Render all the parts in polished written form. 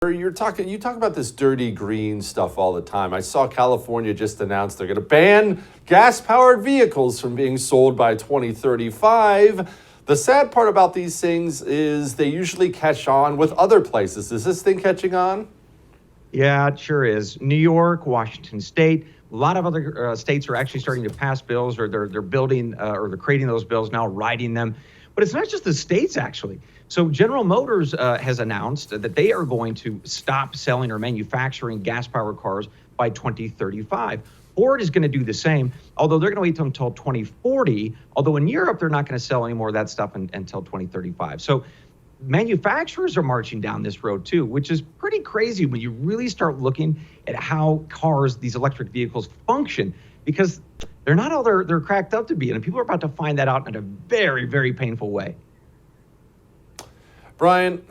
You talk about this dirty green stuff all the time. I saw California just announced they're going to ban gas-powered vehicles from being sold by 2035. The sad part about these things is they usually catch on with other places. Is this thing catching on? Yeah, it sure is. New York, Washington State, a lot of other states are actually starting to pass bills, or they're building or they're creating those bills now, writing them. But it's not just the states, actually. So General Motors has announced that they are going to stop selling or manufacturing gas-powered cars by 2035. Ford is going to do the same, although they're going to wait until 2040. Although in Europe, they're not going to sell any more of that stuff until 2035. So manufacturers are marching down this road too, which is pretty crazy when you really start looking at how cars, these electric vehicles, function, because they're not all they're cracked up to be. And people are about to find that out in a very, very painful way. Bryan,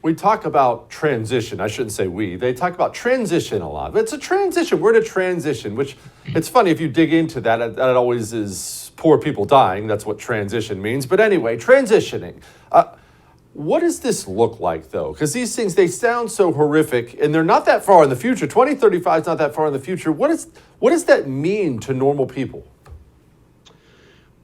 we talk about transition. I shouldn't say we. They talk about transition a lot. It's a transition. We're in a transition, which it's funny if you dig into that. It always is poor people dying. That's what transition means. But anyway, transitioning. What does this look like, though? Because these things, they sound so horrific, and they're not that far in the future. 2035 is not that far in the future. What does that mean to normal people?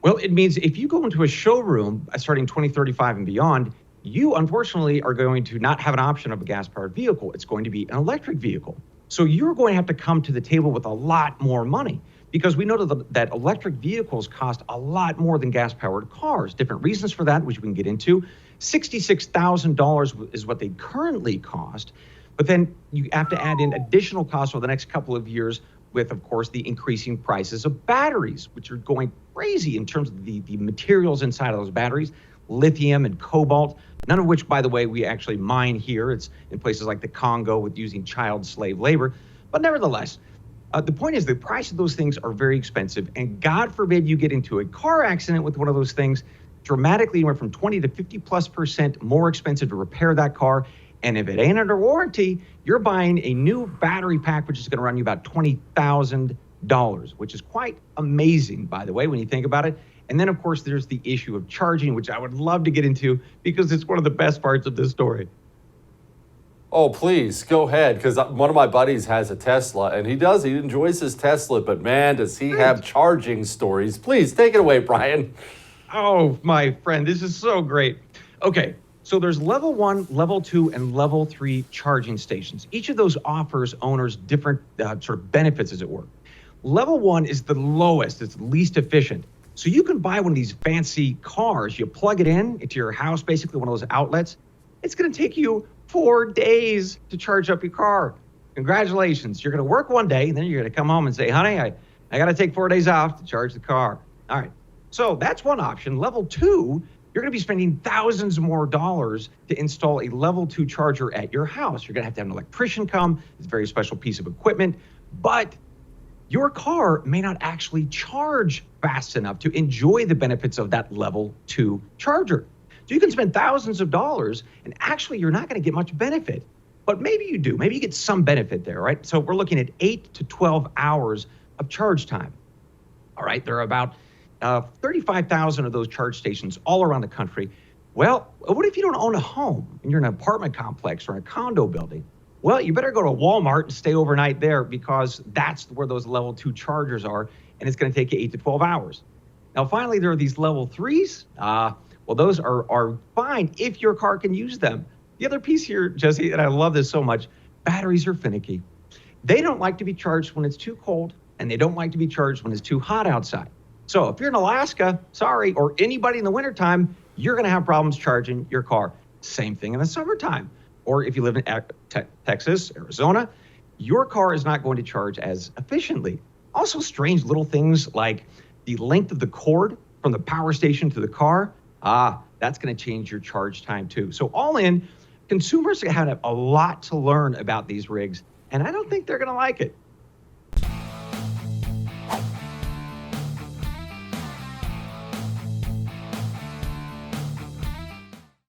Well, it means if you go into a showroom starting 2035 and beyond, you unfortunately are going to not have an option of a gas-powered vehicle. It's going to be an electric vehicle. So you're going to have to come to the table with a lot more money, because we know that electric vehicles cost a lot more than gas-powered cars. Different reasons for that, which we can get into. $66,000 is what they currently cost. But then you have to add in additional costs over the next couple of years with, of course, the increasing prices of batteries, which are going crazy in terms of the materials inside of those batteries, lithium and cobalt, none of which, by the way, we actually mine here. It's in places like the Congo with using child slave labor. But nevertheless, the point is the price of those things are very expensive. And God forbid you get into a car accident with one of those things, dramatically went from 20 to 50+% more expensive to repair that car. And if it ain't under warranty, you're buying a new battery pack, which is going to run you about $20,000, which is quite amazing, by the way, when you think about it. And then, of course, there's the issue of charging, which I would love to get into because it's one of the best parts of this story. Oh, please, go ahead, because one of my buddies has a Tesla, and he enjoys his Tesla, but man, does he have charging stories. Please, take it away, Bryan. Oh, my friend, this is so great. Okay, so there's level 1, level 2, and level 3 charging stations. Each of those offers owners different sort of benefits, as it were. Level 1 is the lowest, it's least efficient. So you can buy one of these fancy cars, you plug it into your house, basically one of those outlets. It's going to take you 4 days to charge up your car. Congratulations. You're going to work one day, and then you're going to come home and say, honey, I got to take 4 days off to charge the car. All right. So that's one option. Level 2, you're going to be spending thousands more dollars to install a level 2 charger at your house. You're going to have an electrician come. It's a very special piece of equipment. But your car may not actually charge fast enough to enjoy the benefits of that level 2 charger. So you can spend thousands of dollars, and actually you're not going to get much benefit. But maybe you do. Maybe you get some benefit there, right? So we're looking at 8 to 12 hours of charge time. All right, there are about 35,000 of those charge stations all around the country. Well, what if you don't own a home and you're in an apartment complex or in a condo building? Well, you better go to Walmart and stay overnight there, because that's where those level 2 chargers are, and it's going to take you 8 to 12 hours. Now, finally, there are these level 3s. Well, those are fine if your car can use them. The other piece here, Jesse, and I love this so much, batteries are finicky. They don't like to be charged when it's too cold, and they don't like to be charged when it's too hot outside. So if you're in Alaska, sorry, or anybody in the wintertime, you're going to have problems charging your car. Same thing in the summertime. Or if you live in Texas, Arizona, your car is not going to charge as efficiently. Also, strange little things like the length of the cord from the power station to the car. That's going to change your charge time too. So all in, consumers have a lot to learn about these rigs, and I don't think they're going to like it.